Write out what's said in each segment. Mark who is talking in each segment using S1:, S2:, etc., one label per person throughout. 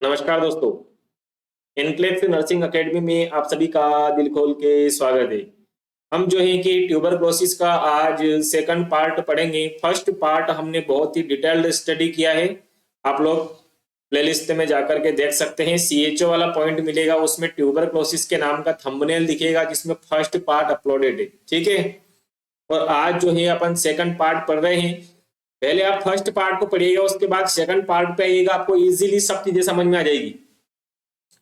S1: नमस्कार दोस्तों। Enclave nursing academy में आप सभी का दिल खोल के स्वागत है। हम जो है कि ट्यूबरक्लोसिस का आज सेकंड पार्ट पढ़ेंगे। फर्स्ट पार्ट हमने बहुत ही डिटेल्ड स्टडी किया है। आप लोग प्लेलिस्ट में जाकर के देख सकते हैं। सीएचओ वाला पॉइंट मिलेगा, उसमें ट्यूबरक्लोसिस के नाम का थंबनेल दिखेगा जिसमें फर्स्ट पार्ट अपलोडेड है। ठीक है, और आज जो है अपन सेकंड पार्ट पढ़ रहे हैं। पहले आप फर्स्ट पार्ट को पढ़िएगा, उसके बाद सेकंड पार्ट पे आइएगा, आपको इजीली सब चीजें समझ में आ जाएगी।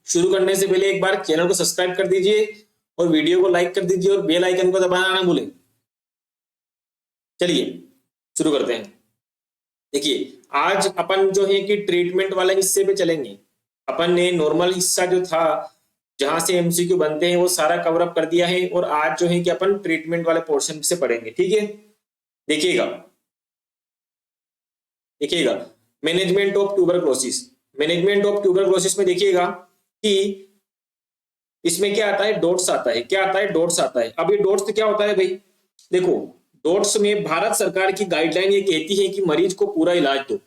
S1: शुरू करने से पहले एक बार चैनल को सब्सक्राइब कर दीजिए और वीडियो को लाइक कर दीजिए और बेल आइकन को दबाना ना भूलें। चलिए शुरू करते हैं। देखिए, आज अपन जो है कि ट्रीटमेंट वाले हिस्से पे चलेंगे। अपन ने नॉर्मल हिस्सा जो था जहां से एमसीक्यू बनते हैं वो सारा कवर अप कर दिया है, और आज जो है कि अपन ट्रीटमेंट वाले पोर्शन से पढ़ेंगे। ठीक है, देखिएगा देखिएगा management of tuberculosis. Management of tuberculosis में देखिएगा कि इसमें क्या आता है, डोट्स आता है। क्या आता है? डोट्स आता है। अब ये डोट्स क्या होता है भाई? देखो, डोट्स में भारत सरकार की गाइडलाइन ये कहती है कि मरीज को पूरा इलाज दो।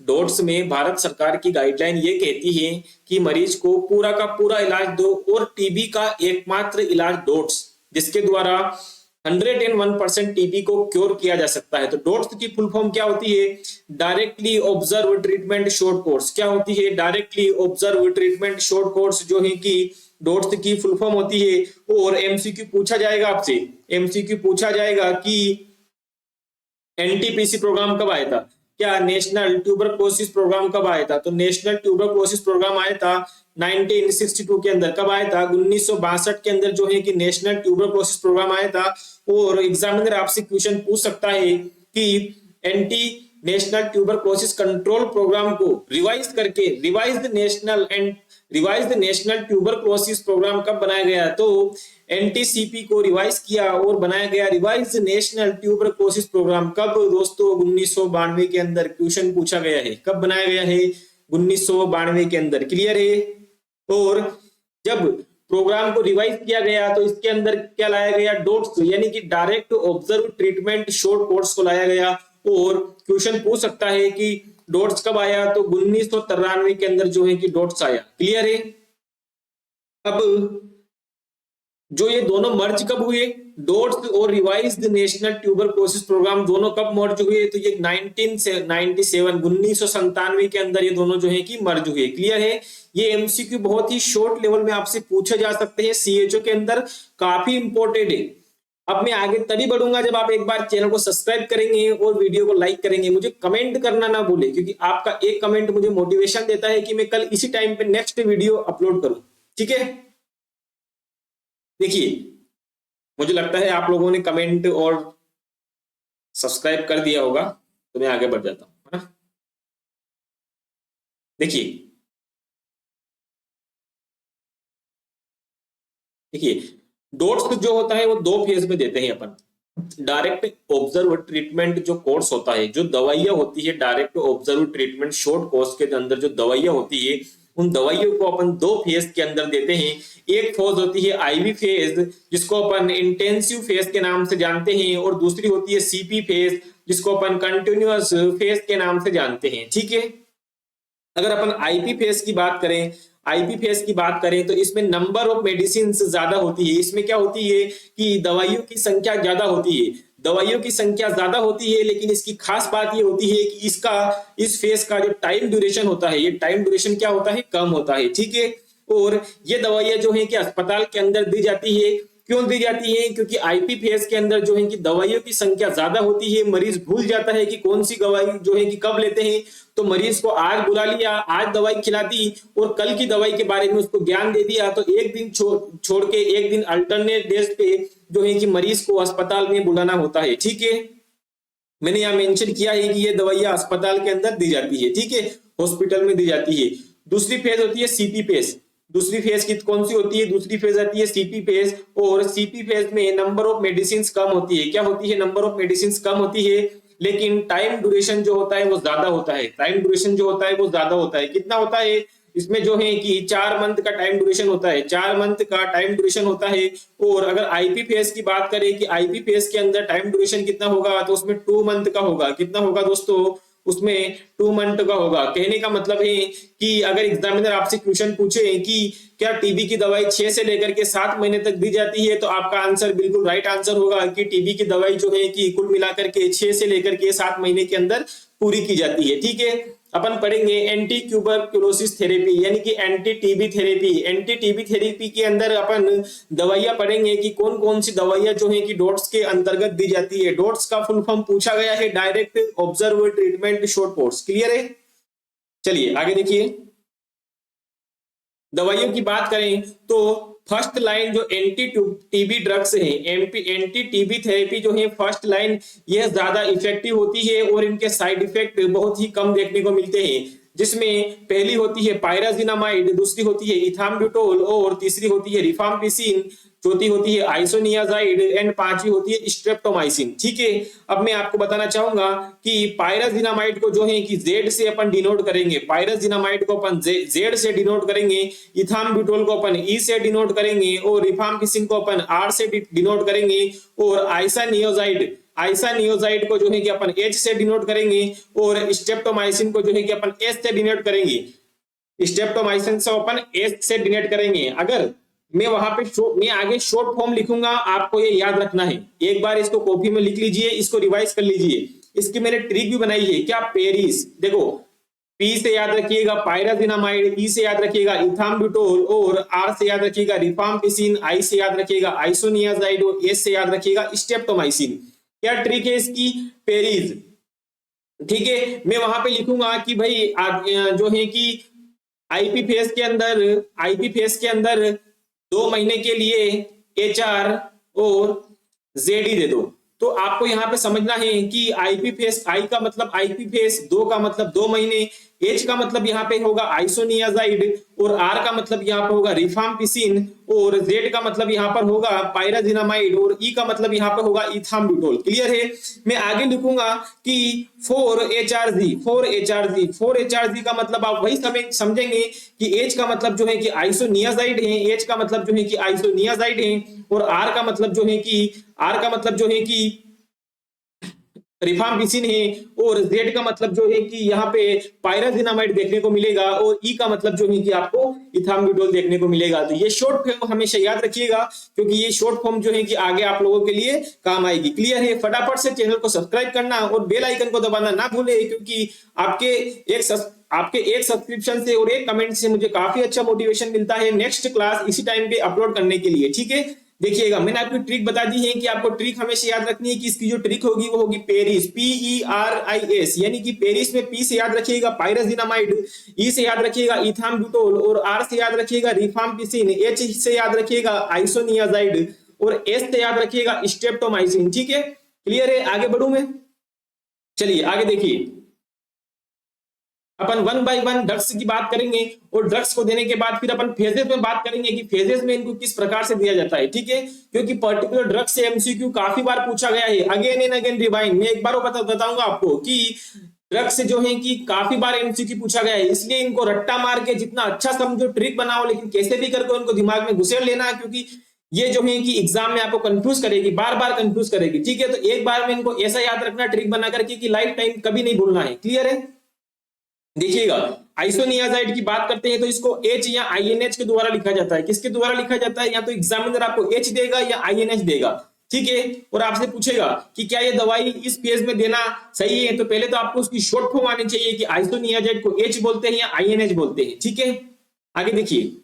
S1: डोट्स में भारत सरकार की गाइडलाइन ये कहती है कि मरीज को पूरा का पूरा इलाज दो, और टीबी का एकमात्र इलाज डोट्स, जिसके द्वारा 101% टीबी को क्योर किया जा सकता है। तो डोट्स की फुल फॉर्म क्या होती है? Directly observe treatment short course. क्या होती है? Directly observe treatment short course जो है कि डोट्स की फुल फॉर्म होती है। और एमसीक्यू पूछा जाएगा आपसे, एमसीक्यू पूछा जाएगा कि एनटीपीसी प्रोग्राम कब आया था? क्या नेशनल ट्यूबरक्लोसिस प्रोग्राम कब आया था? तो नेशनल ट्यूबरक्लोसिस प्रोग्राम आया था 1962 के अंदर। कब आया था? 1962 के अंदर जो है कि नेशनल ट्यूबरक्लोसिस प्रोग्राम आया था। और एग्जामिनर आपसे क्वेश्चन पूछ सकता है कि anti national tuberculosis control programme को रिवाइज करके रिवाइज्ड नेशनल ट्यूबरक्लोसिस प्रोग्राम कब बनाया गया? तो एनटीसीपी को रिवाइज किया और बनाया गया रिवाइज्ड नेशनल ट्यूबरक्लोसिस प्रोग्राम। कब दोस्तों? 1992 के अंदर क्वेश्चन पूछा गया है। कब बनाया गया है? 1992 के अंदर। क्लियर है? और जब प्रोग्राम को रिवाइज किया गया तो इसके अंदर क्या लाया गया? डोट्स, यानी कि direct observe treatment short course को लाया गया। और क्वेश्चन पूछ सकता है कि डोट्स कब आया? तो 1993 के अंदर जो है कि डोट्स आया। क्लियर है? अब जो ये दोनों मर्ज कब हुए, डोट्स और रिवाइज्ड नेशनल ट्यूबरक्लोसिस प्रोग्राम, दोनों कब मर्ज हुए? तो ये 1997 के अंदर ये दोनों जो है कि मर्ज हुए। क्लियर है? ये एमसीक्यू बहुत ही शॉर्ट लेवल में आपसे पूछे जा सकते हैं, सीएचओ के अंदर काफी इंपॉर्टेंट है। अब मैं आगे तभी बढ़ूंगा जब आप एक बार चैनल को सब्सक्राइब करेंगे और वीडियो को लाइक करेंगे। मुझे कमेंट करना ना भूले, क्योंकि आपका एक कमेंट मुझे मोटिवेशन देता है कि मैं कल इसी टाइम पे नेक्स्ट वीडियो अपलोड करूं। ठीक है, देखिए, मुझे लगता है आप लोगों ने कमेंट और सब्सक्राइब कर दिया होगा, तो मैं आगे बढ़ जाता हूं, है ना। देखिए डोट्स जो होता है वो दो फेज में देते हैं अपन। डायरेक्ट ऑब्जर्व ट्रीटमेंट जो कोर्स होता है, जो दवाइयां होती है, direct observe treatment short course के अंदर जो दवाइयां होती है, उन दवाइयों को अपन दो फेज के अंदर देते हैं। एक फेज होती है आईवी फेज, जिसको अपन इंटेंसिव फेज के नाम से जानते हैं, और दूसरी होती है सीपी फेज, जिसको अपन कंटिन्यूअस फेज के नाम से जानते हैं। ठीक है, अगर अपन आईपी फेज की बात करें, आईपी फेज की बात करें तो इसमें नंबर ऑफ मेडिसिन ज्यादा होती है। इसमें क्या होती है कि दवाइयों की संख्या ज्यादा होती है, दवाइयों की संख्या ज्यादा होती है, लेकिन इसकी खास बात ये होती है कि इस फेज का जो टाइम ड्यूरेशन होता है, ये टाइम ड्यूरेशन क्या होता है? कम होता है। ठीक है, और ये दवाइयां जो है कि अस्पताल के अंदर दी जाती है। क्यों दी जाती है? क्योंकि आईपी फेज के अंदर जो है कि दवाइयों की संख्या ज्यादा होती है। मरीज भूल जाता है कि कौन सी दवाई जो है कि कब लेते हैं, तो मरीज को आज बुला लिया, आज दवाई खिला दी और कल की दवाई के बारे में उसको ज्ञान दे दिया, तो एक दिन छोड़ के एक दिन अल्टरनेट डेज पे जो है कि मरीज को अस्पताल में बुलाना होता है। ठीक है, मैंने यहाँ मेंशन किया है कि ये दवाइयां अस्पताल के अंदर दी जाती है। ठीक है, हॉस्पिटल में दी जाती है। दूसरी फेज होती है सीपी फेज। दूसरी फेज की कौन सी होती है? दूसरी फेज आती है सीपी फेज, और सीपी फेज में नंबर ऑफ मेडिसिन कम होती है। क्या होती है? नंबर ऑफ मेडिसिन कम होती है, लेकिन टाइम ड्यूरेशन जो होता है वो ज्यादा होता है। टाइम ड्यूरेशन जो होता है वो ज्यादा होता है। कितना होता है? इसमें जो है कि 4 मंथ का टाइम ड्यूरेशन होता है, 4 मंथ का टाइम ड्यूरेशन होता है। और अगर आईपी फेज की बात करें कि आईपी फेज के अंदर टाइम ड्यूरेशन कितना होगा, तो उसमें 2 मंथ का होगा। कितना होगा दोस्तों? उसमें 2 मंथ का होगा। कहने का मतलब है कि अगर एग्जामिनर आपसे क्वेश्चन पूछे कि क्या टीबी की दवाई 6 से लेकर के 7 महीने तक दी जाती है, तो आपका आंसर बिल्कुल राइट आंसर होगा कि टीबी की दवाई जो है कि कुल मिलाकर के 6 से लेकर के 7 महीने के अंदर पूरी की जाती है। ठीक है, अपन पढ़ेंगे एंटी ट्यूबरकुलोसिस थेरेपी यानी कि anti TB therapy. Anti TB therapy के अंदर अपन दवाइयां पढ़ेंगे कि कौन कौन सी दवाइयां जो है कि डॉट्स के अंतर्गत दी जाती है। डॉट्स का फुल फॉर्म पूछा गया है, direct observe treatment short course. Clear है? चलिए आगे देखिए, दवाइयों की बात करें तो फर्स्ट लाइन जो एंटी टीबी ड्रग्स है, एंटी टीबी थेरेपी जो है फर्स्ट लाइन, यह ज्यादा इफेक्टिव होती है और इनके साइड इफेक्ट बहुत ही कम देखने को मिलते हैं, जिसमें पहली होती है पायराजिनामाइड, दूसरी होती है इथाम्ब्यूटोल और तीसरी होती है रिफाम्पिसिन, चौथी होती है आइसोनियाजाइड एंड पांचवी होती है स्ट्रेप्टोमाइसिन। ठीक है, अब मैं आपको बताना चाहूंगा कि पायराजिनामाइड को जो है कि जेड से अपन डिनोट करेंगे, पायराजिनामाइड को अपन जेड से डिनोट करेंगे, इथाम्ब्यूटोल को अपन ई से डिनोट करेंगे और रिफाम्पिसिन को अपन आर से डिनोट करेंगे और आइसोनियाजाइड को जो है कि अपन एच से डिनोट करेंगे और स्ट्रेप्टोमाइसिन को जो है कि अपन एस से डिनोट करेंगे। स्ट्रेप्टोमाइसिन से अपन एस से डिनोट करेंगे। अगर मैं वहां पे मैं आगे शॉर्ट फॉर्म लिखूंगा, आपको ये याद रखना है, एक बार इसको कॉपी में लिख लीजिए, इसको रिवाइज कर लीजिए। इसकी मैंने ट्रिक भी बनाई है, क्या पेरिस, देखो पी से याद रखिएगा पायराजिनामाइड, ई से याद रखिएगा इथाम्ब्यूटोल और आर से याद रखिएगा रिफाम्पिसिन, आई से याद रखिएगा आइसोनियाजाइड और एस से याद रखिएगा स्ट्रेप्टोमाइसिन। क्या ट्रिक है इसकी? पेरिस। ठीक है, मैं वहां पे लिखूंगा कि भाई जो है कि आईपी फेस के अंदर 2 महीने के लिए HR और ZD दे दो। तो आपको यहाँ पे समझना है कि आईपी फेस, आई का मतलब आईपी फेस, 2 का मतलब 2 महीने, H का मतलब यहाँ पे होगा आइसोनियाजाइड और R का मतलब यहाँ पर होगा रिफाम्पिसिन और Z का मतलब यहाँ पर होगा पायराजिनामाइड और E का मतलब यहाँ पर होगा इथाम्ब्यूटोल। क्लियर है? मैं आगे लिखूंगा कि 4HRG का मतलब आप वही समझेंगे कि H का मतलब जो है कि आइसोनियाजाइड है, H का मतलब जो है कि आइसोनियाजाइड है और R का मतलब जो है कि रिफाम्पिसिन है और Z का मतलब जो है कि यहाँ पे पायराजिनामाइड देखने को मिलेगा और E का मतलब जो है कि आपको इथाम्ब्यूटोल देखने को मिलेगा। तो ये शॉर्ट फॉर्म हमेशा याद रखिएगा, क्योंकि ये शॉर्ट फॉर्म जो है कि आगे आप लोगों के लिए काम आएगी। क्लियर है? फटाफट से चैनल को सब्सक्राइब करना और बेल आइकन को दबाना ना भूले, क्योंकि आपके एक सब्सक्रिप्शन से और एक कमेंट से मुझे काफी अच्छा मोटिवेशन मिलता है नेक्स्ट क्लास इसी टाइम पे अपलोड करने के लिए। ठीक है, देखिएगा मैंने आपको ट्रिक बता दी है कि आपको ट्रिक हमेशा याद रखनी है कि इसकी जो ट्रिक होगी वो होगी पेरिस, PERIS, यानी कि पेरिस में P से याद रखिएगा पायराजिनामाइड, E से याद रखिएगा इथाम्ब्यूटोल और R से याद रखिएगा रिफाम्पिसिन, H से याद रखिएगा आइसोनियाजाइड और S से याद रखिएगा स्ट्रेप्टोमाइसिन। ठीक है, क्लियर है? आगे बढ़ूं मैं? चलिए आगे देखिए, अपन 1 बाय 1 ड्रग्स की बात करेंगे और ड्रग्स को देने के बाद फिर अपन फेजेस में बात करेंगे कि फेजेस में इनको किस प्रकार से दिया जाता है। ठीक है, क्योंकि पर्टिकुलर ड्रग्स से MCQ काफी बार पूछा गया है, अगेन एंड अगेन रिवाइंड। मैं एक बार बताऊंगा आपको कि ड्रग्स जो है कि काफी बार MCQ पूछा गया है, इसलिए इनको रट्टा मार के जितना अच्छा समझो ट्रिक बनाओ, लेकिन कैसे भी करके उनको दिमाग में घुसेड़ लेना है, क्योंकि ये जो है कि एग्जाम में आपको कंफ्यूज करेगी, बार बार कंफ्यूज करेगी। ठीक है, तो एक बार में इनको ऐसा याद रखना ट्रिक बना करके कि लाइफ टाइम कभी नहीं भूलना है। क्लियर है? देखिएगा, आइसोनियाजाइड की बात करते हैं तो इसको H या INH के द्वारा लिखा जाता है। किसके द्वारा लिखा जाता है? या तो एग्जामिनर आपको H देगा या INH देगा। ठीक है, और आपसे पूछेगा कि क्या ये दवाई इस फेज में देना सही है, तो पहले तो आपको उसकी शॉर्ट फॉर्म आनी चाहिए कि आइसोनियाजाइड को H बोलते हैं या INH बोलते हैं। ठीक है, आगे देखिए,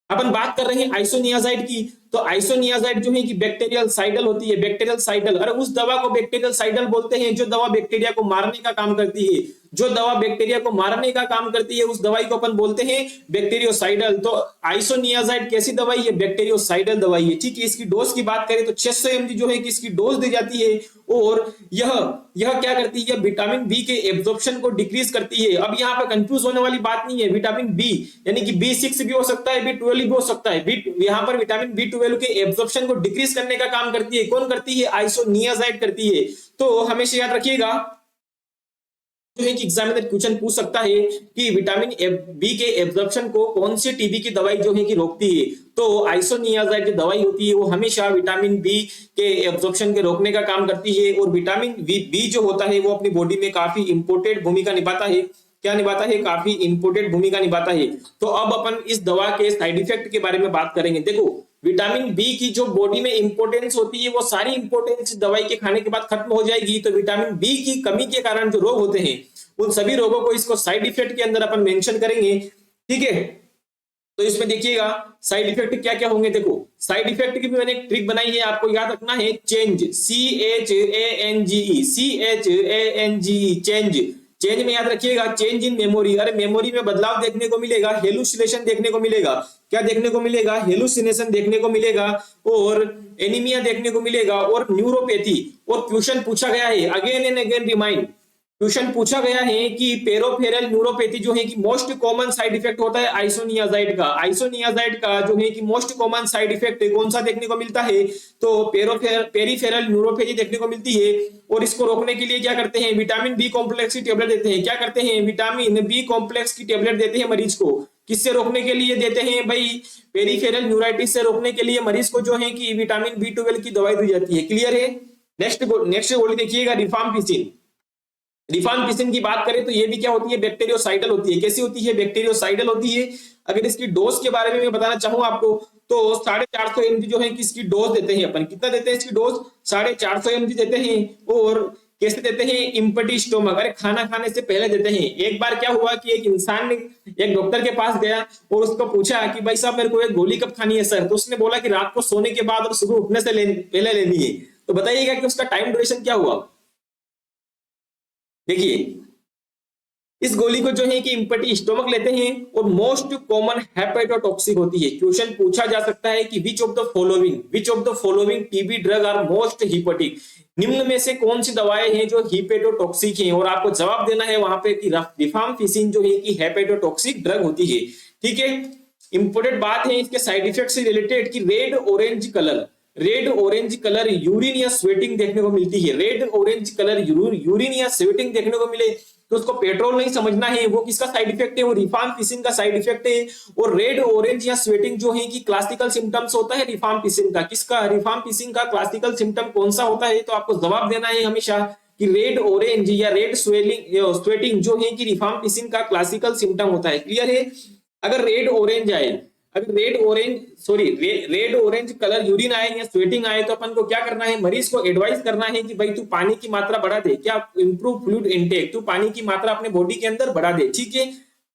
S1: अपन बात कर रहे हैं आइसोनियाजाइड की। तो आइसोनियाजाइड जो है कि बैक्टीरियल साइडल होती है, बैक्टीरियल साइडल। अरे उस दवा को बैक्टीरियल साइडल बोलते हैं जो दवा बैक्टीरिया को मारने का काम करती है। जो दवा बैक्टीरिया को मारने का काम करती है उस दवाई को अपन बोलते हैं बैक्टीरियोसाइडल। तो आइसोनियाजाइड कैसी दवाई है? बैक्टीरियोसाइडल दवाई है। ठीक है, इसकी डोज की बात करें तो 600 mg जो है कि इसकी डोज दी जाती है और यह क्या करती है? विटामिन बी के एब्जॉर्प्शन को डिक्रीज करती है। अब यहाँ पे कंफ्यूज होने वाली बात नहीं है, विटामिन बी यानी कि B6 भी हो सकता है, B12 भी हो सकता है। यहाँ पर विटामिन B12 के एब्जॉर्प्शन को डिक्रीज करने का काम करती है। कौन करती है? आइसोनियाजाइड करती है। तो हमेशा याद रखिएगा जो है कि एग्जामिनर क्वेश्चन पूछ सकता है कि विटामिन बी के एब्जॉर्प्शन को कौन सी टीबी की दवाई जो है कि रोकती है। तो आइसोनियाजाइड जो दवाई होती है वो हमेशा विटामिन बी के एब्जॉर्प्शन के रोकने का काम करती है। और विटामिन बी जो होता है वो अपनी बॉडी में काफी इंपोर्टेंट भूमिका निभाता है। क्या निभाता है? काफी इंपोर्टेंट भूमिका निभाता है। तो अब अपन इस दवा के साइड इफेक्ट के बारे में बात करेंगे। देखो, विटामिन बी की जो बॉडी में इंपोर्टेंस होती है वो सारी इंपोर्टेंस दवाई के खाने के बाद खत्म हो जाएगी। तो विटामिन बी की कमी के कारण जो रोग होते हैं उन सभी रोगों को इसको साइड इफेक्ट के अंदर अपन मेंशन करेंगे। ठीक है, तो इसमें देखिएगा साइड इफेक्ट क्या क्या होंगे। देखो, साइड इफेक्ट की भी मैंने एक ट्रिक बनाई है, आपको याद रखना है। Change, CHANGE, change. चेंज में याद रखिएगा, चेंज इन मेमोरी। अरे मेमोरी में बदलाव देखने को मिलेगा, हेलुसिनेशन देखने को मिलेगा। क्या देखने को मिलेगा? हेलुसिनेशन देखने को मिलेगा और एनीमिया देखने को मिलेगा और न्यूरोपैथी। और क्वेश्चन पूछा गया है, again and again remind, question पूछा गया है कि पेरोफेरल न्यूरोपैथी जो है कि मोस्ट कॉमन साइड इफेक्ट होता है आइसोनियाजाइड का। आइसोनियाजाइड का जो है कि मोस्ट कॉमन साइड इफेक्ट कौन सा देखने को मिलता है? तो पेरीफेरल न्यूरोपैथी देखने को मिलती है। और इसको रोकने के लिए क्या करते हैं? विटामिन बी कॉम्प्लेक्स की टेबलेट देते हैं। क्या करते हैं? विटामिन बी कॉम्प्लेक्स की टेबलेट देते हैं मरीज को। किससे रोकने के लिए देते हैं भाई? पेरीफेरल न्यूराइटिस से रोकने के लिए मरीज को जो है कि विटामिन B12 की दवाई दी जाती है। क्लियर है? नेक्स्ट गोली देखिएगा, रिफाम्पिसिन। रिफाम्पिसिन की बात करें तो ये भी क्या होती है? बैक्टीरियोसाइडल होती है। कैसी होती है? बैक्टीरियोसाइडल होती है। अगर इसकी डोज के बारे में मैं बताना चाहूं आपको तो 450 mg जो है कि इसकी डोज देते हैं अपन। कितना देते हैं इसकी डोज? 450 mg देते हैं। और कैसे देते हैं? इम्पटी स्टोमक, अरे खाना खाने से पहले देते हैं। एक बार क्या हुआ कि एक इंसान ने एक डॉक्टर के पास गया और उसको पूछा कि भाई साहब मेरे को एक गोली कब खानी है सर? तो उसने बोला कि रात को सोने के बाद और सुबह उठने से पहले लेनी है। तो बताइएगा कि उसका टाइम ड्यूरेशन क्या हुआ? देखिए, इस गोली को जो है कि इम्पटी स्टोमक लेते हैं और मोस्ट कॉमन हेपेटोटॉक्सिक होती है। क्वेश्चन पूछा जा सकता है कि which of the following TB drug are most hepatic. निम्न में से कौन सी दवाएं हैं जो हिपेटोटॉक्सिक हैं? और आपको जवाब देना है वहां पे कि रिफाम्पिसिन जो है कि हेपेटोटॉक्सिक ड्रग होती है। ठीक है, इंपोर्टेंट बात है इसके साइड इफेक्ट से रिलेटेड कि रेड ऑरेंज कलर यूरिन या स्वेटिंग देखने को मिलती है। रेड ऑरेंज कलर यूरिन या स्वेटिंग देखने को मिले तो उसको पेट्रोल नहीं समझना है, वो किसका साइड इफेक्ट है? वो रिफाम्पिसिन का साइड इफेक्ट है। और रेड ऑरेंज या स्वेटिंग जो है कि क्लासिकल सिम्टम्स होता है रिफाम्पिसिन का। किसका? रिफाम्पिसिन का क्लासिकल सिम्टम कौन सा होता है? तो आपको जवाब देना है हमेशा कि रेड ऑरेंज या रेड स्वेटिंग जो है कि रिफाम्पिसिन का क्लासिकल सिम्टम होता है। क्लियर है? अगर रेड ऑरेंज कलर यूरिन आए या स्वेटिंग आए तो अपन को क्या करना है? मरीज को एडवाइस करना है कि भाई तू पानी की मात्रा बढ़ा दे। क्या? इंप्रूव फ्लूइड इनटेक, तू पानी की मात्रा अपने बॉडी के अंदर बढ़ा दे। ठीक है,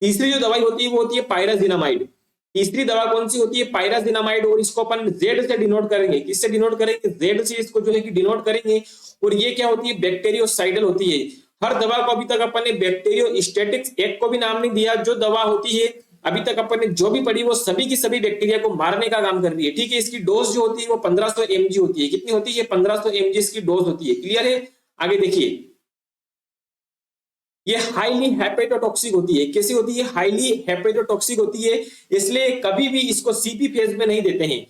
S1: तीसरी जो दवाई होती है वो होती है पायराजिनामाइड। तीसरी दवा कौन सी होती है? पायराजिनामाइड। और इसको अपन जेड से डिनोट करेंगे। किससे डिनोट करेंगे? जेड से इसको जो है कि डिनोट करेंगे। और ये क्या होती है? बैक्टीरियोसाइडल होती है। हर दवा को अभी तक अपन ने बैक्टीरियोस्टैटिक्स एक को भी नाम नहीं दिया। जो दवा होती है अभी तक अपन ने जो भी पढ़ी वो सभी की सभी बैक्टीरिया को मारने का काम कर रही है। ठीक है, इसकी डोज जो होती है वो 1500 mg होती है। कितनी होती है? 1500 mg इसकी डोज होती है। क्लियर है? आगे देखिए, ये हाईली हेपेटोटॉक्सिक होती है। कैसी होती है? हाईली हेपेटोटॉक्सिक होती है। इसलिए कभी भी इसको सीपी फेज में नहीं देते हैं।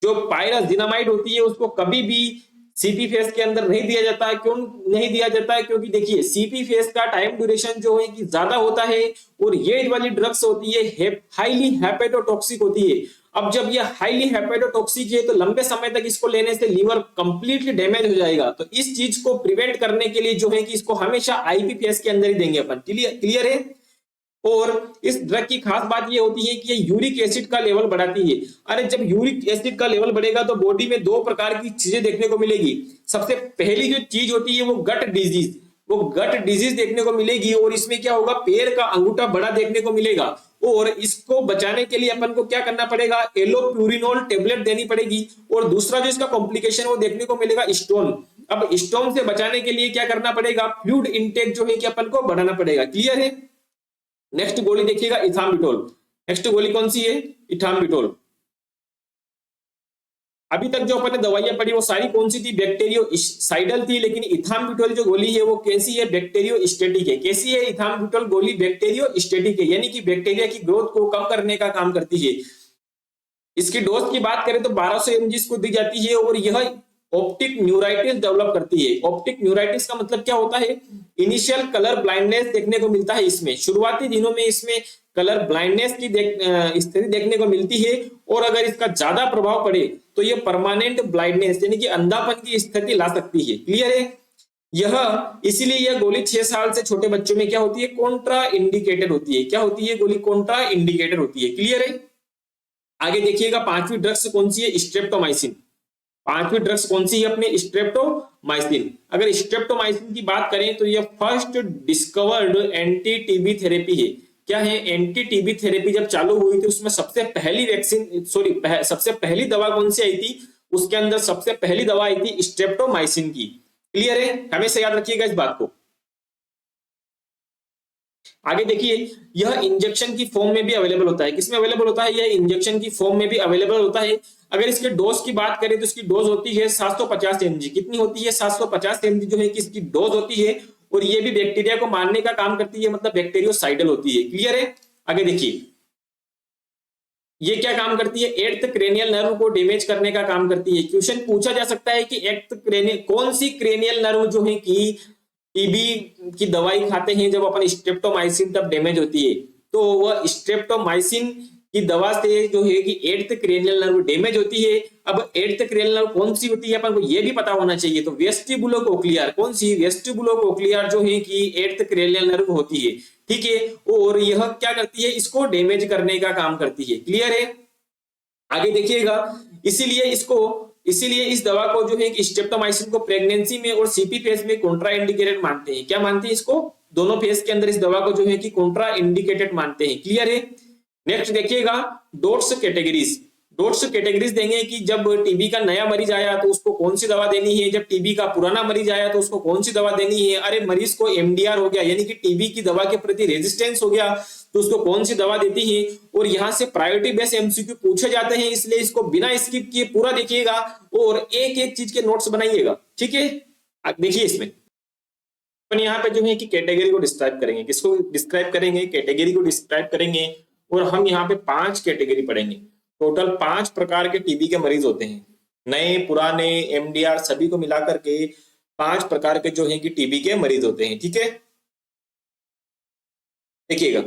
S1: जो पायराजिनामाइड होती है उसको कभी भी सीपी फेज के अंदर नहीं दिया जाता है। क्यों नहीं दिया जाता है? क्योंकि देखिए सीपी फेज का टाइम ड्यूरेशन जो है कि ज्यादा होता है और ये वाली ड्रग्स होती है हाईली हेपेटोटॉक्सिक होती है। अब जब ये हाईली हेपेटोटॉक्सिक है तो लंबे समय तक इसको लेने से लीवर कंप्लीटली डैमेज हो जाएगा। तो इस चीज को प्रिवेंट करने के लिए जो है कि इसको हमेशा आईपी फेज के अंदर ही देंगे अपन। क्लियर है? और इस ड्रग की खास बात ये होती है कि ये यूरिक एसिड का लेवल बढ़ाती है। अरे जब यूरिक एसिड का लेवल बढ़ेगा तो बॉडी में दो प्रकार की चीजें देखने को मिलेगी। सबसे पहली जो चीज होती है वो गट डिजीज देखने को मिलेगी। और इसमें क्या होगा? पैर का अंगूठा बड़ा देखने को मिलेगा। और इसको बचाने के लिए अपन को क्या करना पड़ेगा? एलोप्यूरिनोल टेबलेट देनी पड़ेगी। और दूसरा जो इसका कॉम्प्लिकेशन वो देखने को मिलेगा स्टोन। अब स्टोन से बचाने के लिए क्या करना पड़ेगा? फ्लूइड इनटेक जो है कि अपन को बढ़ाना पड़ेगा। क्लियर है? नेक्स्ट गोली देखिएगा इथाम्बिटोल। नेक्स्ट गोली कौन सी है? इथाम्बिटोल। अभी तक जो अपन ने दवाइयां पढ़ी वो सारी कौन सी थी? बैक्टीरियोसाइडल थी। लेकिन इथाम्बिटोल जो गोली है वो कैसी है? बैक्टीरियोस्टैटिक है। कैसी है इथाम्बिटोल गोली? बैक्टीरियोस्टैटिक है, यानी कि बैक्टीरिया की ग्रोथ को कम करने का काम करती है। इसकी डोज की बात करें तो 1200 mg को दी जाती है। और यह ऑप्टिक न्यूराइटिस डेवलप करती है। ऑप्टिक न्यूराइटिस का मतलब क्या होता है? इनिशियल कलर ब्लाइंडनेस देखने को मिलता है इसमें, शुरुआती दिनों में इसमें कलर ब्लाइंडनेस की स्थिति देखने को मिलती है। और अगर इसका ज्यादा प्रभाव पड़े तो ये परमानेंट ब्लाइंडनेस यानी कि अंधापन की स्थिति ला सकती है। क्लियर है? यह इसीलिए यह गोली 6 साल से छोटे बच्चों में क्या होती है, कॉन्ट्रा इंडिकेटेड होती है। क्या होती है? गोली कॉन्ट्रा इंडिकेटेड होती है। क्लियर है? आगे देखिएगा, पांचवी ड्रग्स कौन सी है? स्ट्रेप्टोमाइसिन। पांचवी ड्रग्स कौन सी है अपने? स्ट्रेप्टोमाइसिन। अगर स्ट्रेप्टोमाइसिन की बात करें तो यह first discovered anti TB therapy है। क्या है? एंटी टीबी थेरेपी जब चालू हुई थी उसमें सबसे पहली वैक्सीन सबसे पहली दवा कौन सी आई थी? उसके अंदर सबसे पहली दवा आई थी स्ट्रेप्टोमाइसिन की। क्लियर है? हमेशा याद रखिएगा इस बात को। आगे देखिए, यह इंजेक्शन की फॉर्म में भी अवेलेबल होता है। किसमें अवेलेबल होता है? यह इंजेक्शन की फॉर्म में भी अवेलेबल होता है। अगर इसके डोज की बात करें तो इसकी डोज होती है 750 mg। कितनी होती है? 750 mg जो है कि इसकी डोज होती है। और ये भी बैक्टीरिया को मारने का काम करती है, मतलब बैक्टीरियोसाइडल होती है। क्लियर है? आगे देखिए, ये क्या काम करती है? एट्थ क्रेनियल नर्व को डैमेज करने का काम करती है। क्वेश्चन पूछा जा सकता है कि एट्थ क्रेनियल कौन सी क्रेनियल नर्व जो है कि टीबी की दवाई खाते हैं जब अपन स्ट्रेप्टोमाइसिन तब डैमेज होती है, तो वह स्ट्रेप्टोमाइसिन की दवा से जो है कि एट्थ क्रेनियल नर्व डैमेज होती है। अब एट्थ क्रेनियल नर्व कौन सी होती है अपन को ये भी पता होना चाहिए। तो वेस्टिबुलोकोक्लियर, कौन सी? वेस्टिबुलोकोक्लियर जो है कि एट्थ क्रेनियल नर्व होती है। ठीक है? और यह क्या करती है? इसको डैमेज करने का काम करती है। क्लियर है? आगे देखिएगा, इसीलिए इस दवा को जो है कि स्ट्रेप्टोमाइसिन को प्रेगनेंसी में और सीपी फेज में कॉन्ट्रा इंडिकेटेड मानते हैं। क्या मानते हैं इसको? दोनों फेज के अंदर इस दवा को जो है कि कॉन्ट्रा इंडिकेटेड मानते हैं। क्लियर है? नेक्स्ट देखिएगा, डोट्स कैटेगरीज। डोट्स कैटेगरीज देंगे कि जब टीबी का नया मरीज आया तो उसको कौन सी दवा देनी है, जब टीबी का पुराना मरीज आया तो उसको कौन सी दवा देनी है। अरे मरीज को एमडीआर हो गया यानी कि टीबी की दवा के प्रति रेजिस्टेंस हो गया तो उसको कौन सी दवा देती है। और यहाँ से प्रायोरिटी बेस्ड एमसीक्यू पूछे जाते हैं, इसलिए इसको बिना स्किप किए पूरा देखिएगा और एक एक चीज के नोट्स बनाइएगा। ठीक है? देखिए, इसमें अपन यहाँ पे जो है कि कैटेगरी को डिस्क्राइब करेंगे। किसको डिस्क्राइब करेंगे? कैटेगरी को डिस्क्राइब करेंगे। और हम यहाँ पे 5 कैटेगरी पढ़ेंगे। टोटल 5 प्रकार के टीबी के मरीज होते हैं, नए पुराने एमडीआर सभी को मिलाकर के 5 प्रकार के जो है कि टीबी के मरीज होते हैं। ठीक है? देखिएगा,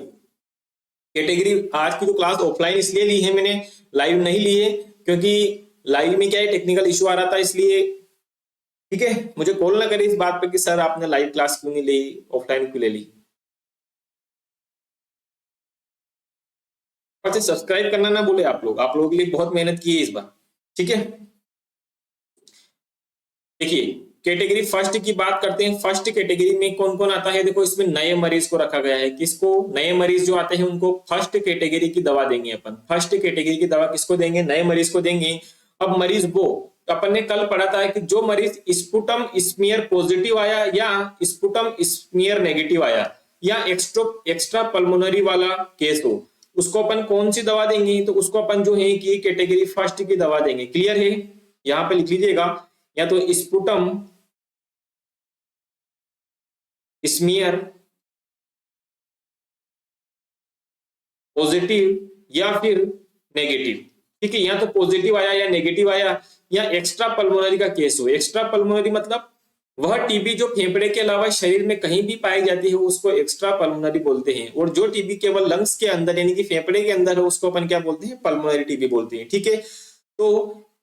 S1: कैटेगरी आज की जो क्लास ऑफलाइन इसलिए ली है मैंने, लाइव नहीं ली है क्योंकि लाइव में क्या है टेक्निकल इश्यू आ रहा था इसलिए। ठीक है? मुझे कॉल ना करें इस बात पे कि सर आपने लाइव क्लास क्यों नहीं ली, ऑफलाइन क्यों ले ली। सब्सक्राइब करना ना भूले आप लोगों के लिए बहुत मेहनत की है इस बार। ठीक है? देखिए, कैटेगरी फर्स्ट की बात करते हैं। फर्स्ट कैटेगरी में कौन कौन आता है? देखो, इसमें नए मरीज को रखा गया है। किसको? नए मरीज जो आते हैं उनको फर्स्ट कैटेगरी की दवा देंगे अपन। फर्स्ट कैटेगरी की दवा किसको देंगे? नए मरीज को देंगे। अब मरीज वो अपन ने कल पढ़ा था कि जो मरीज स्पुटम स्मीयर पॉजिटिव आया या स्पुटम स्मीयर नेगेटिव आया या एक्स्ट्रा पल्मोनरी वाला केस हो, उसको अपन कौन सी दवा देंगे? तो उसको अपन जो है कि कैटेगरी फर्स्ट की दवा देंगे। क्लियर है? यहां पे लिख लीजिएगा, या तो स्पुटम स्मीयर पॉजिटिव या फिर नेगेटिव। ठीक है? या तो पॉजिटिव आया या नेगेटिव आया या एक्स्ट्रा पल्मोनरी का केस हो। एक्स्ट्रा पल्मोनरी मतलब वह टीबी जो फेफड़े के अलावा शरीर में कहीं भी पाई जाती है उसको एक्स्ट्रा पल्मोनरी बोलते हैं। और जो टीबी केवल लंग्स के अंदर यानी कि फेफड़े के अंदर है उसको अपन क्या बोलते हैं? पल्मोनरी टीबी बोलते हैं। ठीक है? तो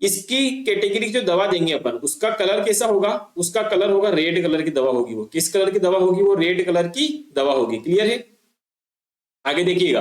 S1: इसकी कैटेगरी जो दवा देंगे अपन, उसका कलर कैसा होगा? उसका कलर होगा रेड कलर की दवा होगी। वो किस कलर की दवा होगी? वो रेड कलर की दवा होगी। क्लियर है? आगे देखिएगा,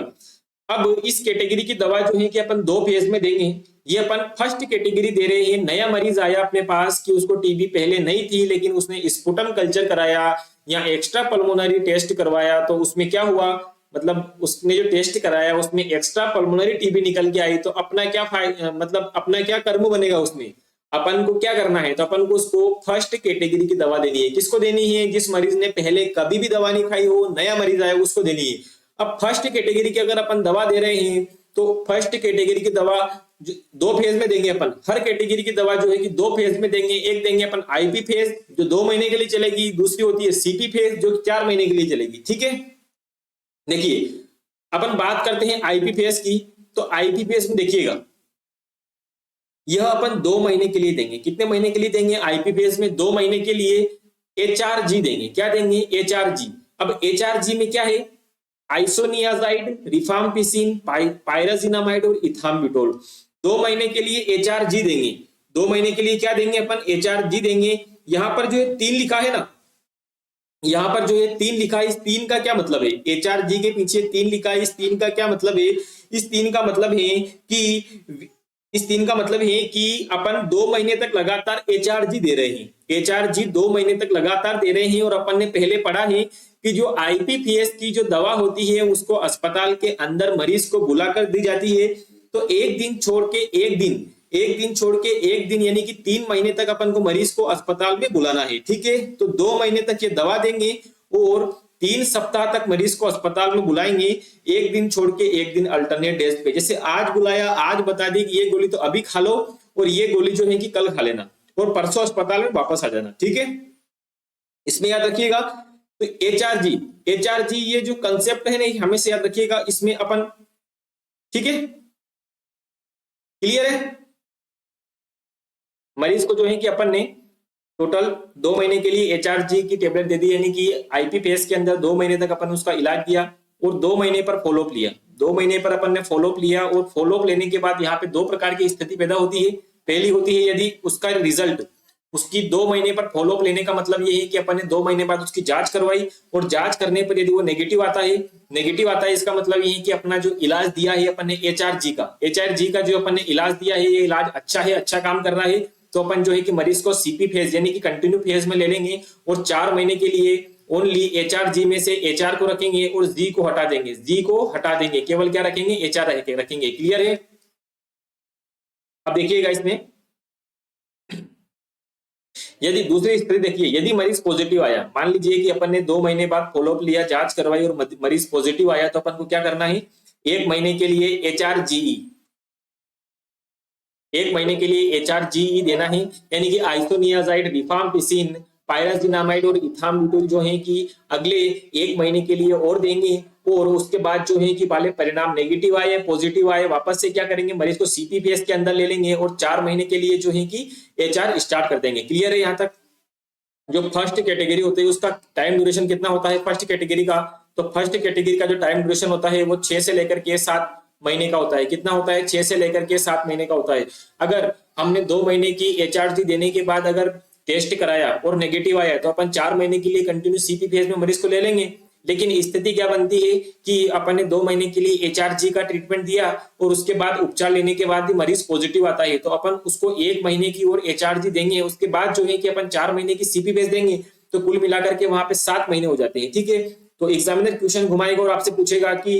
S1: अब इस कैटेगरी की दवा जो है कि अपन 2 फेज में देंगे। ये अपन फर्स्ट कैटेगरी दे रहे हैं। नया मरीज आया अपने पास कि उसको टीबी पहले नहीं थी लेकिन उसने स्पुटम कल्चर कराया या एक्स्ट्रा पल्मोनरी टेस्ट करवाया, तो उसमें क्या हुआ? मतलब उसने जो टेस्ट कराया उसमें एक्स्ट्रा पल्मोनरी टीबी निकल के आई, तो अपना क्या मतलब अपना क्या कर्म बनेगा उसमें? अपन को क्या करना है? तो अपन को उसको फर्स्ट कैटेगरी की दवा देनी है। किसको देनी है? जिस मरीज ने पहले कभी भी दवा नहीं खाई हो, नया मरीज आया उसको देनी है। अब फर्स्ट कैटेगरी की अगर अपन दवा दे रहे हैं तो फर्स्ट कैटेगरी की दवा 2 फेज में देंगे अपन। हर कैटेगरी की दवा जो है कि 2 फेज में देंगे। एक देंगे अपन आईपी फेज जो 2 महीने के लिए चलेगी, दूसरी होती है सीपी फेज जो 4 महीने के लिए चलेगी। ठीक है? देखिए, अपन बात करते हैं आईपी फेज की। तो आईपी फेज में देखिएगा, यह अपन 2 महीने के लिए देंगे। कितने महीने के लिए देंगे? आईपी फेज में 2 महीने के लिए HRG देंगे। क्या देंगे? HRG। अब HRG में क्या है? आइसोनियाजाइड, रिफाम्पिसिन, पायराजिनामाइड और इथाम्बुटोल। 2 महीने के लिए HRG देंगे। 2 महीने के लिए क्या देंगे अपन? HRG देंगे। यहां पर जो है 3 लिखा है ना, यहां पर जो है 3 लिखा है, इस 3 का क्या मतलब है? HRG के पीछे 3 लिखा है, इस 3 का क्या मतलब है? इस 3 का मतलब है कि अपन 2 महीने तक लगातार HRG दे रहे हैं। HRG 2 महीने तक लगातार दे रहे हैं। और अपन ने पहले पढ़ा है कि जो IPPS की जो दवा होती है उसको अस्पताल के अंदर मरीज को बुलाकर दी जाती है। तो एक दिन छोड़ के एक दिन यानी कि 3 महीने तक अपन को मरीज को अस्पताल में बुलाना है। ठीक है, तो 2 महीने तक ये दवा देंगे और 3 सप्ताह तक मरीज को अस्पताल में बुलाएंगे, एक दिन छोड़ के एक दिन अल्टरनेट डेज पे। जैसे आज बुलाया, आज बता दी कि ये गोली तो अभी खा लो और ये गोली जो है कि कल खा लेना और परसों अस्पताल में वापस आ जाना। ठीक है, इसमें याद रखिएगा। तो HRG ये जो कंसेप्ट है ना, हमेशा याद रखिएगा इसमें अपन। ठीक है, क्लियर है? मरीज को जो है कि अपन ने टोटल 2 महीने के लिए HRG की टेबलेट दे दी, यानी कि IPPS के अंदर 2 महीने तक अपन उसका इलाज दिया और 2 महीने पर फॉलोअप लिया। 2 महीने पर अपन ने फॉलोअप लिया और फॉलोअप लेने के बाद यहाँ पे 2 प्रकार की स्थिति पैदा होती है। पहली होती है यदि उसका रिजल्ट, उसकी 2 महीने पर फॉलोअप लेने का मतलब ये है कि अपन ने 2 महीने बाद उसकी जांच करवाई और जांच करने पर यदि वो नेगेटिव आता है, इसका मतलब ये है कि अपना जो इलाज दिया है अपन ने HRG का जो अपन ने इलाज दिया है, ये इलाज अच्छा है, अच्छा काम कर रहा है। तो अपन जो है कि मरीज को CP फेज यानी कि कंटिन्यू फेज में ले लेंगे और 4 महीने के लिए ओनली HRG में से HR को रखेंगे और G को हटा देंगे, केवल क्या रखेंगे? HR रखेंगे। क्लियर है? अब देखिएगा इसमें, यदि दूसरी स्थिति देखिए, यदि मरीज पॉजिटिव आया, मान लीजिए कि अपन ने 2 महीने बाद फॉलोअप लिया, जांच करवाई और मरीज पॉजिटिव आया, तो अपन को क्या करना है? 1 महीने के लिए HRGE, 1 महीने के लिए HRGE देना है, यानी कि आइसोनियाजाइड, रिफाम्पिसिन, पायराजिनामाइड और इथाम्बुटोल जो है कि अगले 1 महीने के लिए और देंगे। और उसके बाद जो है कि वाले परिणाम नेगेटिव आए, पॉजिटिव आए, वापस से क्या करेंगे? मरीज को CPPS के अंदर ले लेंगे और 4 महीने के लिए जो है कि HR स्टार्ट कर देंगे। क्लियर है यहाँ तक? जो फर्स्ट कैटेगरी होती है उसका टाइम ड्यूरेशन कितना होता है फर्स्ट कैटेगरी का? तो फर्स्ट कैटेगरी का जो टाइम ड्यूरेशन होता है वो 6 से लेकर के 7 महीने का होता है। कितना होता है? 6 से लेकर के 7 महीने का होता है। अगर हमने 2 महीने की HRG देने के बाद अगर टेस्ट कराया और नेगेटिव आया तो अपन 4 महीने के लिए कंटिन्यू CP फेज में मरीज को ले लेंगे। लेकिन स्थिति क्या बनती है कि अपन ने 2 महीने के लिए HRG का ट्रीटमेंट दिया और उसके बाद उपचार लेने के बाद भी मरीज पॉजिटिव आता है, तो अपन उसको 1 महीने की और HRG देंगे, उसके बाद जो है कि अपन 4 महीने की CP फेज देंगे, तो कुल मिलाकर के वहां पे 7 महीने हो जाते हैं। ठीक है, तो एग्जामिनर क्वेश्चन घुमाएगा और आपसे पूछेगा कि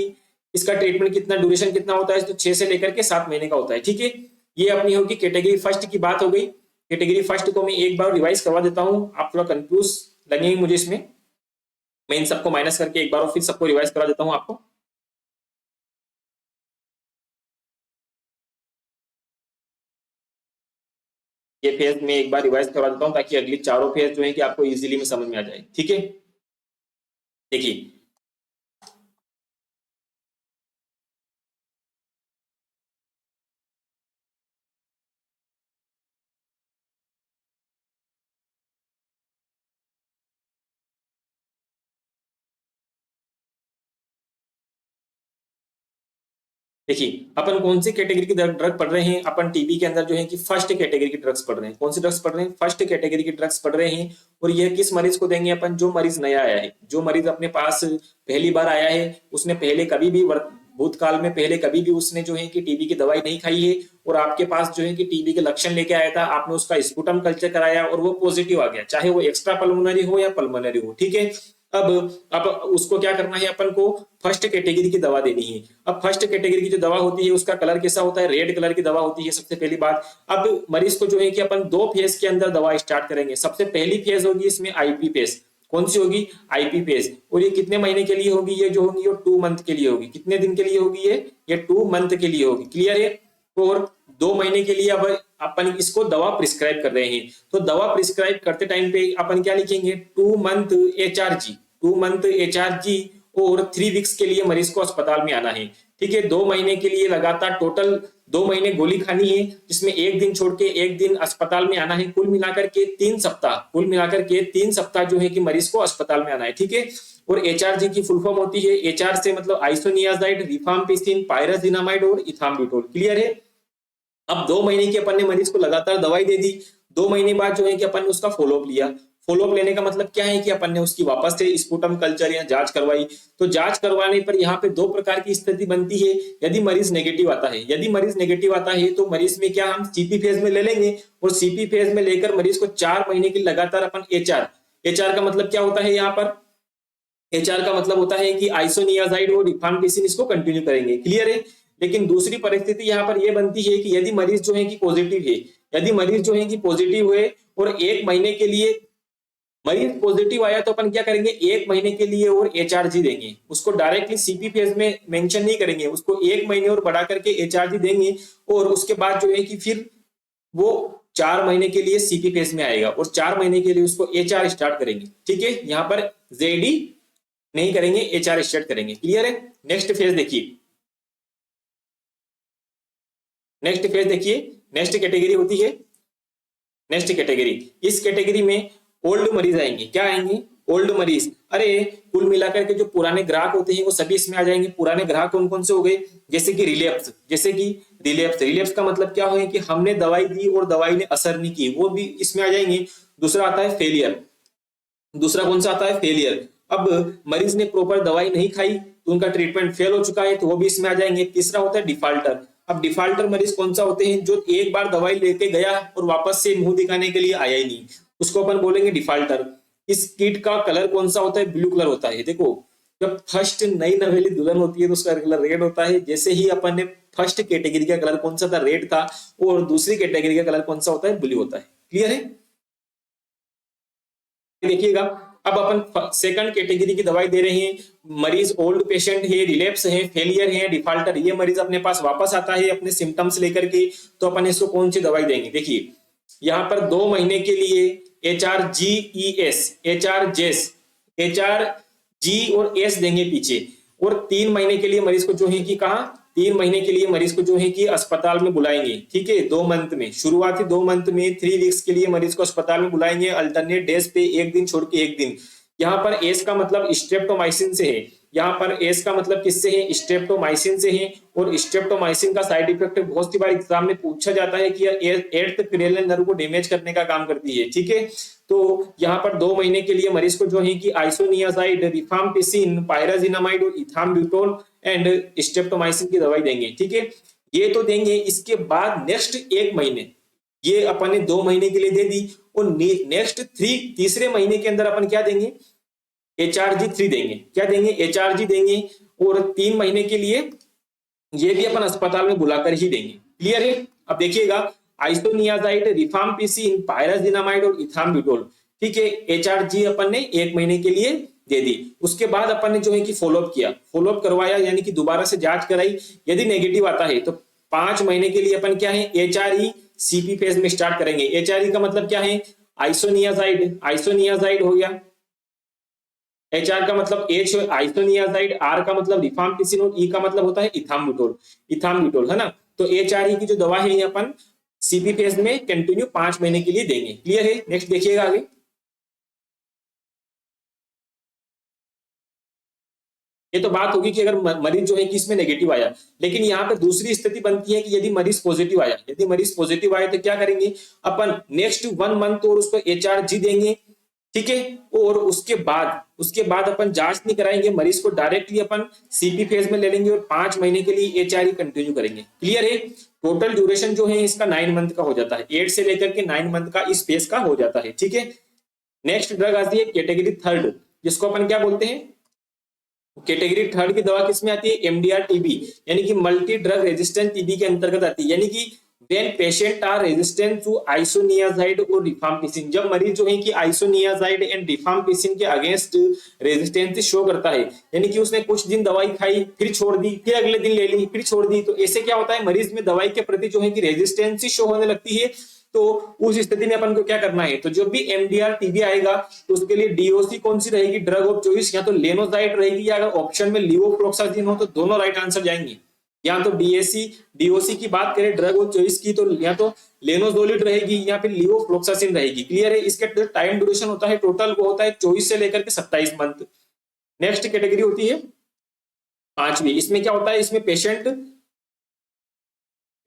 S1: इसका ट्रीटमेंट कितना, ड्यूरेशन कितना होता है? तो 6 से लेकर के 7 महीने का होता है। ठीक है, ये अपनी होगी कैटेगरी फर्स्ट की बात हो गई। कैटेगरी फर्स्ट को मैं एक बार रिवाइज करवा देता हूं, आप थोड़ा कंफ्यूज लगेंगे मुझे इसमें। मैं इन सबको माइनस करके एक बार और फिर सबको रिवाइज करा देता हूं आपको। ये फेज में एक बार रिवाइज करवा देता हूं ताकि अगली चारों फेज जो है कि आपको इजीली में समझ में आ जाए। ठीक है, देखिए अपन कौन सी कैटेगरी की ड्रग पढ़ रहे हैं? अपन टीबी के अंदर जो है कि फर्स्ट कैटेगरी की ड्रग्स पढ़ रहे हैं। कौन सी ड्रग्स पढ़ रहे हैं? फर्स्ट कैटेगरी की ड्रग्स पढ़ रहे हैं। और यह किस मरीज को देंगे अपन? जो मरीज नया आया है, जो मरीज अपने पास पहली बार आया है, उसने पहले कभी भी भूतकाल में पहले कभी भी उसने जो है कि टीबी की दवाई नहीं खाई है और आपके पास जो है कि टीबी के लक्षण लेके आया था, आपने उसका स्पुटम कल्चर कराया और वो पॉजिटिव आ गया, चाहे वो एक्स्ट्रा पल्मोनरी हो या पल्मोनरी हो। ठीक है, अब उसको क्या करना है? अपन को फर्स्ट कैटेगरी की दवा देनी है। अब फर्स्ट कैटेगरी की जो दवा होती है उसका कलर कैसा होता है? रेड कलर की दवा होती है सबसे पहली बात। अब मरीज को जो है कि अपन 2 फेज के अंदर दवा स्टार्ट करेंगे। सबसे पहली फेज होगी इसमें IP फेज। कौन सी होगी? IP phase. और ये कितने महीने के लिए होगी? ये जो होगी ये 2 मंथ के लिए होगी। कितने दिन के लिए होगी? ये 2 मंथ के लिए होगी। क्लियर है? और 2 महीने के लिए अब अपन इसको दवा प्रिस्क्राइब कर रहे हैं। तो दवा प्रिस्क्राइब करते टाइम पे अपन क्या लिखेंगे? 2 मंथ HRG और 3 वीक्स के लिए मरीज को अस्पताल में आना है। ठीक है, 2 महीने के लिए लगातार टोटल 2 महीने गोली खानी है, जिसमें एक दिन छोड़ के एक दिन अस्पताल में आना है। कुल मिलाकर के 3 सप्ताह जो है कि मरीज को अस्पताल में आना है, ठीक है। और एचआरजी की फुल फॉर्म होती है, एचआर से मतलब आइसोनियाजाइड, रिफाम्पिसिन, पायराजिनामाइड और इथाम्ब्यूटोल। क्लियर है। अब 2 महीने की अपन ने मरीज को लगातार दवाई दे दी। 2 महीने बाद जो है कि अपन ने उसका फॉलोअप लिया। फॉलोअप लेने का मतलब क्या है कि अपन ने उसकी वापस से स्पुटम कल्चर या जांच करवाई। तो जांच करवाने पर यहाँ पे 2 प्रकार की स्थिति बनती है। यदि मरीज नेगेटिव आता है तो मरीज में क्या हम सीपी फेज में ले लेंगे, और सीपी फेज में लेकर मरीज को 4 महीने की लगातार अपन एचआर का मतलब क्या होता है, यहाँ पर एचआर का मतलब होता है कि आइसोनियाजाइड और रिफाम्पिसिन इसको कंटिन्यू करेंगे। क्लियर है। लेकिन दूसरी परिस्थिति यहाँ पर यह बनती है कि यदि मरीज जो है कि पॉजिटिव हुए और 1 महीने के लिए मरीज पॉजिटिव आया, तो अपन क्या करेंगे, 1 महीने के लिए और एचआरजी देंगे। उसको डायरेक्टली सीपी फेज में मेंशन नहीं करेंगे, उसको 1 महीने और बढ़ा करके एचआरजी देंगे, और उसके बाद जो है कि फिर वो 4 महीने के लिए सीपी फेज में आएगा और 4 महीने के लिए उसको एचआर स्टार्ट करेंगे। ठीक है। यहाँ पर जेडी नहीं करेंगे, एचआर स्टार्ट करेंगे। क्लियर है। नेक्स्ट फेज देखिए, नेक्स्ट कैटेगरी होती है नेक्स्ट कैटेगरी। इस कैटेगरी में ओल्ड मरीज आएंगे। क्या आएंगे, ओल्ड मरीज। अरे कुल मिलाकर के जो पुराने ग्राहक होते हैं वो सभी इसमें आ जाएंगे। पुराने ग्राहक कौन कौन से हो गए, जैसे कि रिलेप्स का मतलब क्या है कि हमने दवाई दी और दवाई ने असर नहीं की, वो भी इसमें आ जाएंगे। दूसरा आता है फेलियर। दूसरा कौन सा आता है, फेलियर। अब मरीज ने प्रॉपर दवाई नहीं खाई तो उनका ट्रीटमेंट फेल हो चुका है, तो वो भी इसमें आ जाएंगे। तीसरा होता है डिफाल्टर। अब डिफाल्टर मरीज कौन सा होते हैं, जो एक बार दवाई लेके गया और वापस से मुंह दिखाने के लिए आया ही नहीं, उसको अपन बोलेंगे डिफाल्टर। इस किट का कलर कौन सा होता है, ब्लू कलर होता है। देखो जब फर्स्ट नई नवेली दुल्हन होती है तो उसका कलर रेड होता है। जैसे ही अपन ने फर्स्ट कैटेगरी का कलर कौन सा था, रेड था, और दूसरी कैटेगरी का कलर कौन सा होता है, ब्लू होता है। क्लियर है। देखिएगा अब अपन सेकंड कैटेगरी की दवाई दे रहे हैं। मरीज ओल्ड पेशेंट है, रिलेप्स है, फेलियर है, डिफाल्टर, ये मरीज अपने पास वापस आता है अपने सिम्टम्स लेकर के, तो अपन इसको कौन सी दवाई देंगे। देखिए यहाँ पर 2 महीने के लिए HRG और S देंगे पीछे, और 3 महीने के लिए मरीज को जो है कि कहा, 3 महीने के लिए मरीज को जो है कि अस्पताल में बुलाएंगे। ठीक है। 2 मंथ में, शुरुआती 2 मंथ में 3 वीक्स के लिए मरीज को अस्पताल में बुलाएंगे, अल्टरनेट डेज पे एक दिन छोड़ के एक दिन। यहाँ पर एस का मतलब स्ट्रेप्टोमाइसिन से है। यहाँ पर एस का मतलब किससे है, स्ट्रेप्टोमाइसिन से है। और स्ट्रेप्टोमाइसिन का साइड इफेक्ट बहुत सी बार एग्जाम में पूछा जाता है कि एट्थ पेरिनेल नर्व को डैमेज करने का काम करती है। ठीक है। तो यहाँ पर 2 महीने के लिए मरीज को जो है कि आइसोनियाजाइड, रिफाम्पिसिन, पायराजिनामाइड और इथाम्ब्यूटोल एंड स्ट्रेप्टोमाइसिन की दवाई देंगे। ठीक है। ये तो देंगे। इसके बाद नेक्स्ट 1 महीने, ये अपन ने 2 महीने के लिए दे दी, और नेक्स्ट तीसरे महीने के अंदर अपन क्या देंगे, HRG3 देंगे। क्या देंगे, HRG देंगे। और 3 महीने के लिए ये भी अपन अस्पताल में बुलाकर ही देंगे। क्लियर है। अब देखिएगा आइसोनियाजाइड, रिफाम्पिसिन, पायराजिनामाइड और इथाम्ब्यूटोल। ठीक है। HRG अपन ने 1 महीने के लिए दे दी। उसके बाद अपन ने जो है कि फॉलोअप किया, फॉलोअप करवाया, यानी कि दोबारा से जांच कराई। यदि नेगेटिव आता है तो 5 महीने के लिए अपन क्या है, HRE सीपी फेज में स्टार्ट करेंगे। HRE का मतलब क्या है, आइसोनियाजाइड हो गया। HR का मतलब H आइसोनियाजाइड, R का मतलब रिफाम्पिसिन और E का मतलब होता है इथाम्ब्यूटोल, है ना। तो HRE की जो दवा है ये अपन सीपी फेज में कंटिन्यू 5 महीने के लिए देंगे। क्लियर है। नेक्स्ट देखिएगा आगे। ये तो बात होगी कि अगर मरीज जो है कि इसमें नेगेटिव आया, लेकिन यहाँ पे दूसरी स्थिति बनती है कि यदि मरीज पॉजिटिव आया, तो क्या करेंगे अपन, नेक्स्ट 1 मंथ और उसको HRG देंगे। ठीक है। और उसके बाद अपन जांच नहीं कराएंगे, मरीज को डायरेक्टली अपन सीपी फेज में ले लेंगे और 5 महीने के लिए HRE कंटिन्यू करेंगे। क्लियर है। टोटल ड्यूरेशन जो है इसका 9 मंथ का हो जाता है, 8 से लेकर के 9 मंथ का इस फेज का हो जाता है। ठीक है। नेक्स्ट ड्रग आती है कैटेगरी थर्ड, जिसको अपन क्या बोलते हैं, कैटेगरी थर्ड की दवा किसमें आती है, MDR TB, यानी कि मल्टी ड्रग रेजिस्टेंट TB के अंतर्गत आती है। यानी कि when patient are resistant to isoniazid और रिफाम्पिसिन, जब मरीज जो है कि आइसोनियाजाइड एंड रिफाम्पिसिन के अगेंस्ट रेजिस्टेंस शो करता है, यानी कि उसने कुछ दिन दवाई खाई, फिर छोड़ दी, फिर अगले दिन ले ली, फिर छोड़ दी, तो ऐसे क्या होता है, मरीज में दवाई के प्रति जो है कि रेजिस्टेंस शो होने लगती है। तो उस स्थिति में अपन को क्या करना है, तो जब भी MDR TB आएगा तो उसके लिए DOC कौन सी रहेगी, ड्रग ऑफ चॉइस, या तो लेनोजाइड रहेगी, या अगर ऑप्शन में लिवोफ्लोक्सासिन हो तो दोनों राइट आंसर जाएंगे। या तो डीएसी डीओसी की बात करें ड्रग ऑफ चॉइस की, तो या तो लेनोजोलिड रहेगी या फिर लिवोफ्लोक्सासिन रहेगी। क्लियर है? इसका जो टाइम ड्यूरेशन होता है टोटल वो होता है 24 से लेकर के 27 मंथ। नेक्स्ट कैटेगरी होती है पांचवी, इसमें क्या होता है, इसमें पेशेंट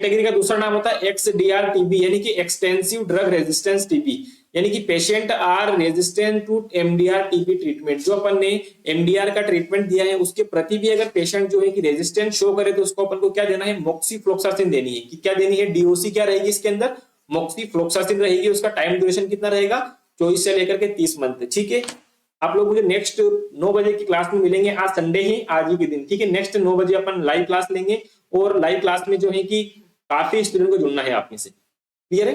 S1: कैटेगरी का दूसरा नाम होता है एक्सडीआर टीबी, यानी कि एक्सटेंसिव ड्रग रेजिस्टेंस टीबी, यानी कि patient are resistant to MDR TB treatment. जो अपन ने एमडीआर का ट्रीटमेंट दिया है उसके प्रति भी अगर पेशेंट जो है कि रेजिस्टेंस शो करे तो उसको अपन को क्या देना है, मोक्सीफ्लोक्सासिन देनी है। कि क्या देनी है, डीओसी क्या रहेगी इसके अंदर, मोक्सीफ्लोक्सासिन रहेगी। उसका टाइम ड्यूरेशन कितना रहेगा, 24 से लेकर के 30 मंथ। ठीक है, आप लोग मुझे नेक्स्ट 9 बजे की क्लास में मिलेंगे, आज संडे ही, आज ही के दिन। ठीक है, नेक्स्ट 9 बजे अपन लाइव क्लास लेंगे और लाइव क्लास में जो है कि काफी स्टूडेंट को जुड़ना है आप में से। क्लियर है?